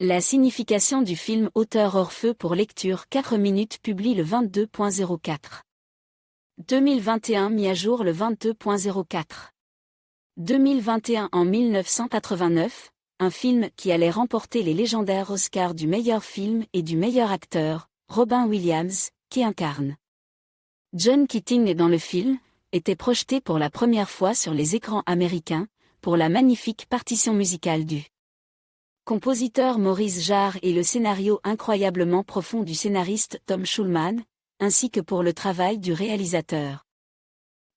La signification du film Auteur hors feu pour lecture 4 minutes publie le 22.04. 2021 mis à jour le 22.04. 2021 en 1989, un film qui allait remporter les légendaires Oscars du meilleur film et du meilleur acteur, Robin Williams, qui incarne John Keating dans le film, était projeté pour la première fois sur les écrans américains, pour la magnifique partition musicale du compositeur Maurice Jarre et le scénario incroyablement profond du scénariste Tom Schulman, ainsi que pour le travail du réalisateur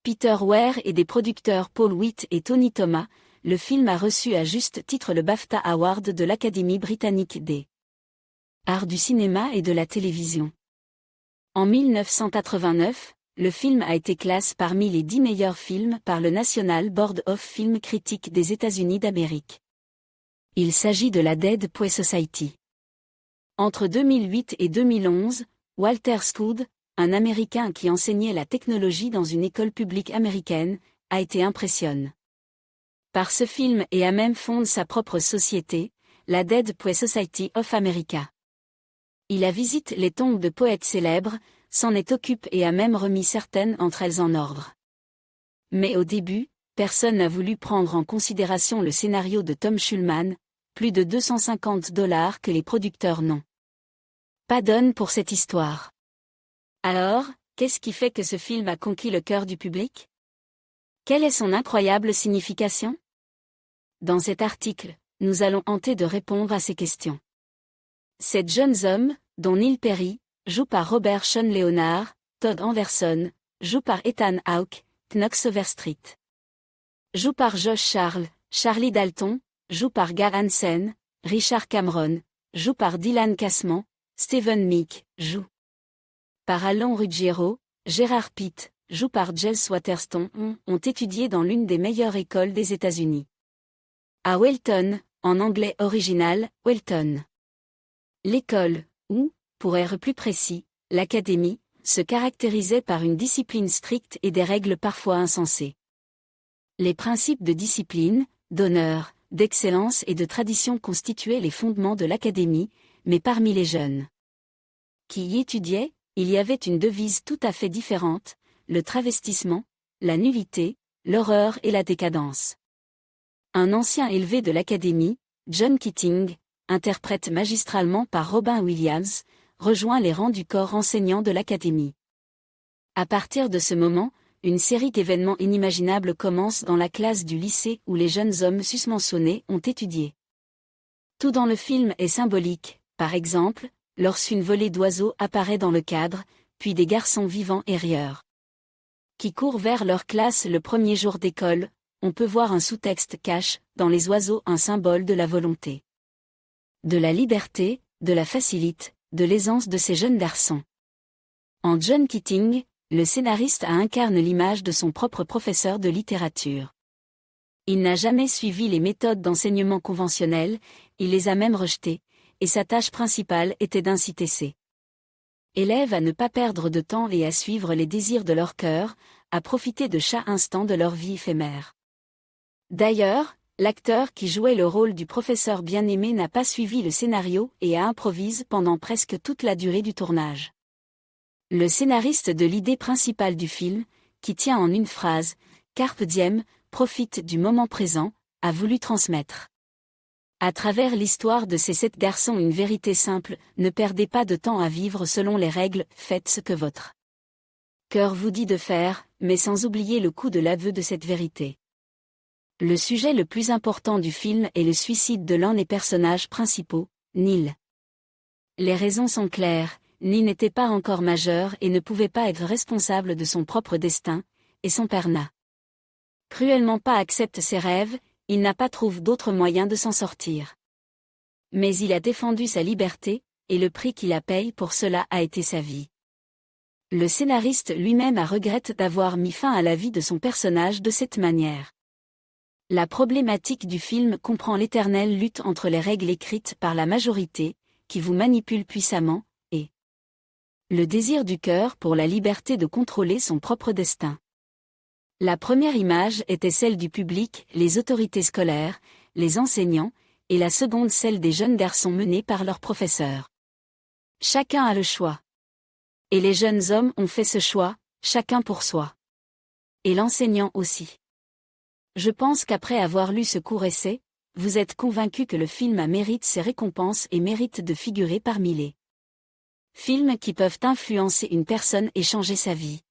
Peter Weir et des producteurs Paul Witt et Tony Thomas. Le film a reçu à juste titre le BAFTA Award de l'Académie britannique des arts du cinéma et de la télévision. En 1989, le film a été classé parmi les 10 meilleurs films par le National Board of Film Critics des États-Unis d'Amérique. Il s'agit de la Dead Poets Society. Entre 2008 et 2011, Walter Scud, un Américain qui enseignait la technologie dans une école publique américaine, a été impressionné par ce film et a même fondé sa propre société, la Dead Poets Society of America. Il a visité les tombes de poètes célèbres, s'en est occupé et a même remis certaines entre elles en ordre. Mais au début, personne n'a voulu prendre en considération le scénario de Tom Schulman, plus de $250 que les producteurs n'ont pas donné pour cette histoire. Alors, qu'est-ce qui fait que ce film a conquis le cœur du public? Quelle est son incroyable signification? Dans cet article, nous allons tenter de répondre à ces questions. Ces jeunes hommes, dont Neil Perry, joué par Robert Sean Leonard, Todd Anderson, joué par Ethan Hawke, Knox Overstreet, joué par Josh Charles, Charlie Dalton, joué par Gar Hansen, Richard Cameron, joué par Dylan Casman, Stephen Meek, joué par Alan Ruggiero, Gérard Pitt, joué par Giles Waterston, ont étudié dans l'une des meilleures écoles des États-Unis. À Welton, en anglais original, Welton. L'école, ou, pour être plus précis, l'académie, se caractérisait par une discipline stricte et des règles parfois insensées. Les principes de discipline, d'honneur, d'excellence et de tradition constituaient les fondements de l'académie, mais parmi les jeunes qui y étudiaient, il y avait une devise tout à fait différente, le travestissement, la nullité, l'horreur et la décadence. Un ancien élevé de l'académie, John Keating, interprète magistralement par Robin Williams, rejoint les rangs du corps enseignant de l'académie. À partir de ce moment, une série d'événements inimaginables commence dans la classe du lycée où les jeunes hommes susmentionnés ont étudié. Tout dans le film est symbolique, par exemple, lorsqu'une volée d'oiseaux apparaît dans le cadre, puis des garçons vivants et rieurs qui courent vers leur classe le premier jour d'école, on peut voir un sous-texte cache, dans les oiseaux un symbole de la volonté, de la liberté, de la facilité, de l'aisance de ces jeunes garçons. En John Keating, le scénariste incarne l'image de son propre professeur de littérature. Il n'a jamais suivi les méthodes d'enseignement conventionnelles, il les a même rejetées, et sa tâche principale était d'inciter ses élèves à ne pas perdre de temps et à suivre les désirs de leur cœur, à profiter de chaque instant de leur vie éphémère. D'ailleurs, l'acteur qui jouait le rôle du professeur bien-aimé n'a pas suivi le scénario et a improvisé pendant presque toute la durée du tournage. Le scénariste de l'idée principale du film, qui tient en une phrase, Carpe diem, profite du moment présent, a voulu transmettre à travers l'histoire de ces 7 garçons une vérité simple, ne perdez pas de temps à vivre selon les règles, faites ce que votre cœur vous dit de faire, mais sans oublier le coût de l'aveu de cette vérité. Le sujet le plus important du film est le suicide de l'un des personnages principaux, Neil. Les raisons sont claires, Neil n'était pas encore majeur et ne pouvait pas être responsable de son propre destin, et son père n'a cruellement pas accepté ses rêves, il n'a pas trouvé d'autre moyen de s'en sortir. Mais il a défendu sa liberté, et le prix qu'il a payé pour cela a été sa vie. Le scénariste lui-même a regretté d'avoir mis fin à la vie de son personnage de cette manière. La problématique du film comprend l'éternelle lutte entre les règles écrites par la majorité, qui vous manipule puissamment, et le désir du cœur pour la liberté de contrôler son propre destin. La première image était celle du public, les autorités scolaires, les enseignants, et la seconde celle des jeunes garçons menés par leurs professeurs. Chacun a le choix. Et les jeunes hommes ont fait ce choix, chacun pour soi. Et l'enseignant aussi. Je pense qu'après avoir lu ce court essai, vous êtes convaincu que le film mérite ses récompenses et mérite de figurer parmi les films qui peuvent influencer une personne et changer sa vie.